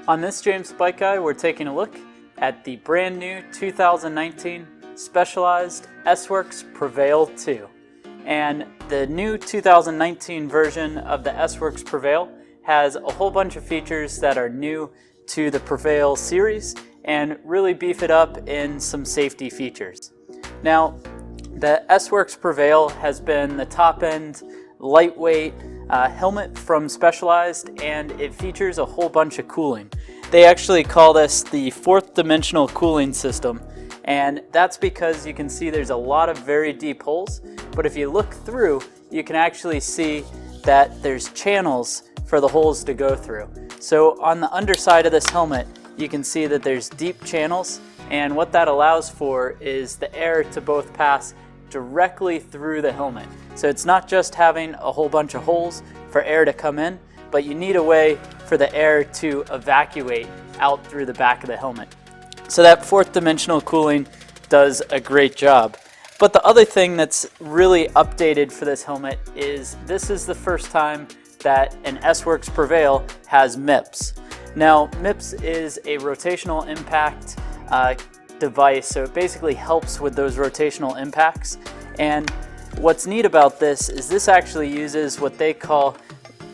On this James Bike Guide, we're taking a look at the brand new 2019 Specialized S-Works Prevail 2. And the new 2019 version of the S-Works Prevail has a whole bunch of features that are new to the Prevail series and really beef it up in some safety features. Now, the S-Works Prevail has been the top-end, lightweight helmet from Specialized, and it features a whole bunch of cooling. They actually call this the fourth dimensional cooling system, and that's because you can see there's a lot of very deep holes, but if you look through, you can actually see that there's channels for the holes to go through. So on the underside of this helmet, you can see that there's deep channels, and what that allows for is the air to both pass directly through the helmet. So it's not just having a whole bunch of holes for air to come in, but you need a way for the air to evacuate out through the back of the helmet. So that fourth dimensional cooling does a great job. But the other thing that's really updated for this helmet is this is the first time that an S-Works Prevail has MIPS. Now, MIPS is a rotational impact device, so it basically helps with those rotational impacts. And what's neat about this is this actually uses what they call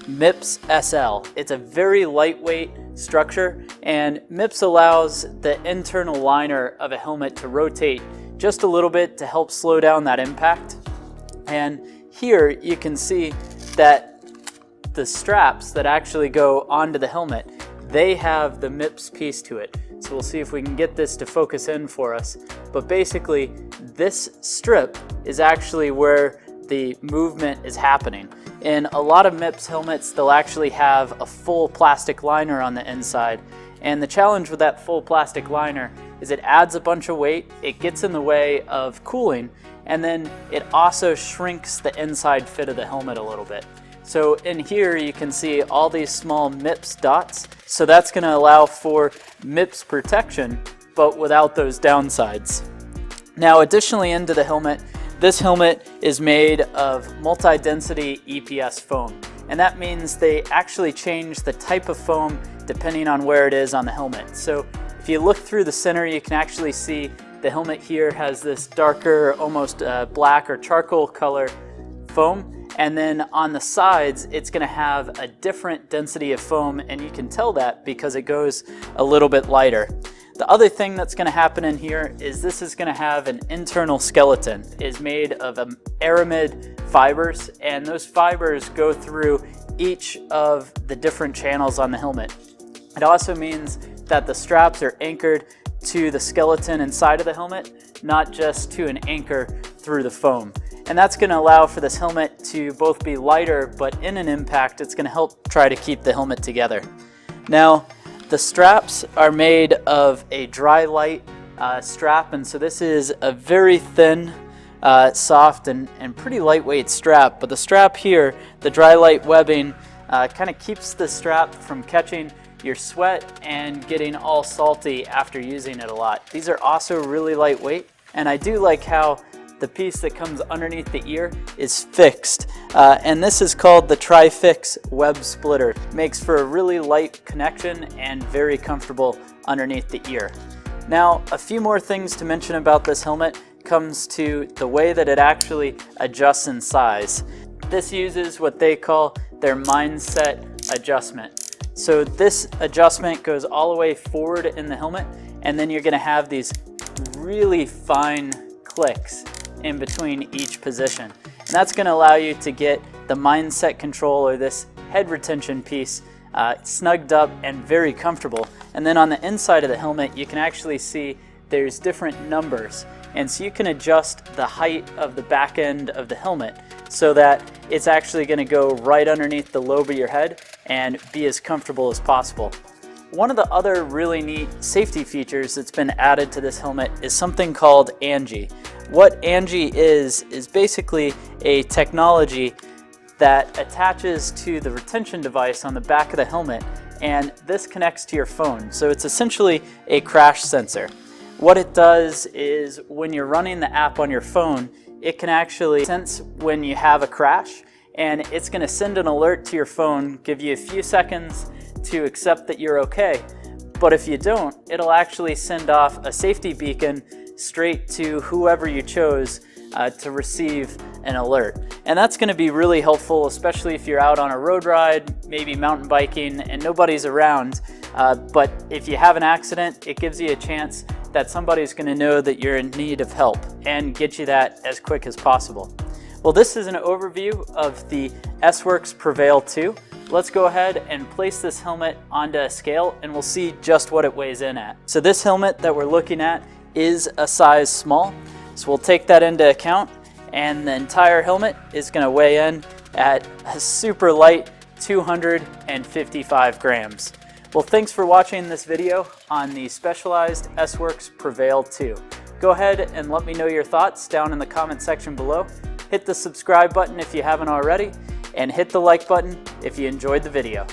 MIPS SL. It's a very lightweight structure, and MIPS allows the internal liner of a helmet to rotate just a little bit to help slow down that impact. And here you can see that the straps that actually go onto the helmet, they have the MIPS piece to it. So we'll see if we can get this to focus in for us. But basically, this strip is actually where the movement is happening. In a lot of MIPS helmets, they'll actually have a full plastic liner on the inside. And the challenge with that full plastic liner is it adds a bunch of weight, it gets in the way of cooling, and then it also shrinks the inside fit of the helmet a little bit. So in here you can see all these small MIPS dots. So that's going to allow for MIPS protection, but without those downsides. Now additionally into the helmet, this helmet is made of multi-density EPS foam. And that means they actually change the type of foam depending on where it is on the helmet. So if you look through the center, you can actually see the helmet here has this darker, almost black or charcoal color foam. And then on the sides, it's going to have a different density of foam, and you can tell that because it goes a little bit lighter. The other thing that's going to happen in here is this is going to have an internal skeleton. It's made of Aramid fibers, and those fibers go through each of the different channels on the helmet. It also means that the straps are anchored to the skeleton inside of the helmet, not just to an anchor through the foam. And that's going to allow for this helmet to both be lighter, but in an impact, it's going to help try to keep the helmet together. Now, the straps are made of a DryLite strap, and so this is a very thin, soft, and pretty lightweight strap. But the strap here, the DryLite webbing, kind of keeps the strap from catching your sweat and getting all salty after using it a lot. These are also really lightweight, and I do like how the piece that comes underneath the ear is fixed, and this is called the Tri-Fix web splitter. It makes for a really light connection and very comfortable underneath the ear. Now, a few more things to mention about this helmet comes to the way that it actually adjusts in size. This uses what they call their mindset adjustment. So this adjustment goes all the way forward in the helmet, and then you're going to have these really fine clicks in between each position. And that's going to allow you to get the mindset control, or this head retention piece, snugged up and very comfortable. And then on the inside of the helmet, you can actually see there's different numbers. And so you can adjust the height of the back end of the helmet so that it's actually going to go right underneath the lobe of your head and be as comfortable as possible. One of the other really neat safety features that's been added to this helmet is something called ANGi. What ANGi is basically a technology that attaches to the retention device on the back of the helmet, and this connects to your phone. So it's essentially a crash sensor. What it does is when you're running the app on your phone, it can actually sense when you have a crash, and it's going to send an alert to your phone, give you a few seconds to accept that you're okay. but if you don't, it'll actually send off a safety beacon straight to whoever you chose to receive an alert. And that's going to be really helpful, especially if you're out on a road ride, maybe mountain biking, and nobody's around. But if you have an accident, it gives you a chance that somebody's going to know that you're in need of help and get you that as quick as possible. Well, this is an overview of the S-Works Prevail 2. Let's go ahead and place this helmet onto a scale and we'll see just what it weighs in at. So this helmet that we're looking at is a size small, so we'll take that into account, and the entire helmet is going to weigh in at a super light 255 grams. Well, thanks for watching this video on the Specialized S-Works Prevail 2. Go ahead and let me know your thoughts down in the comment section below. Hit the subscribe button if you haven't already, and hit the like button if you enjoyed the video.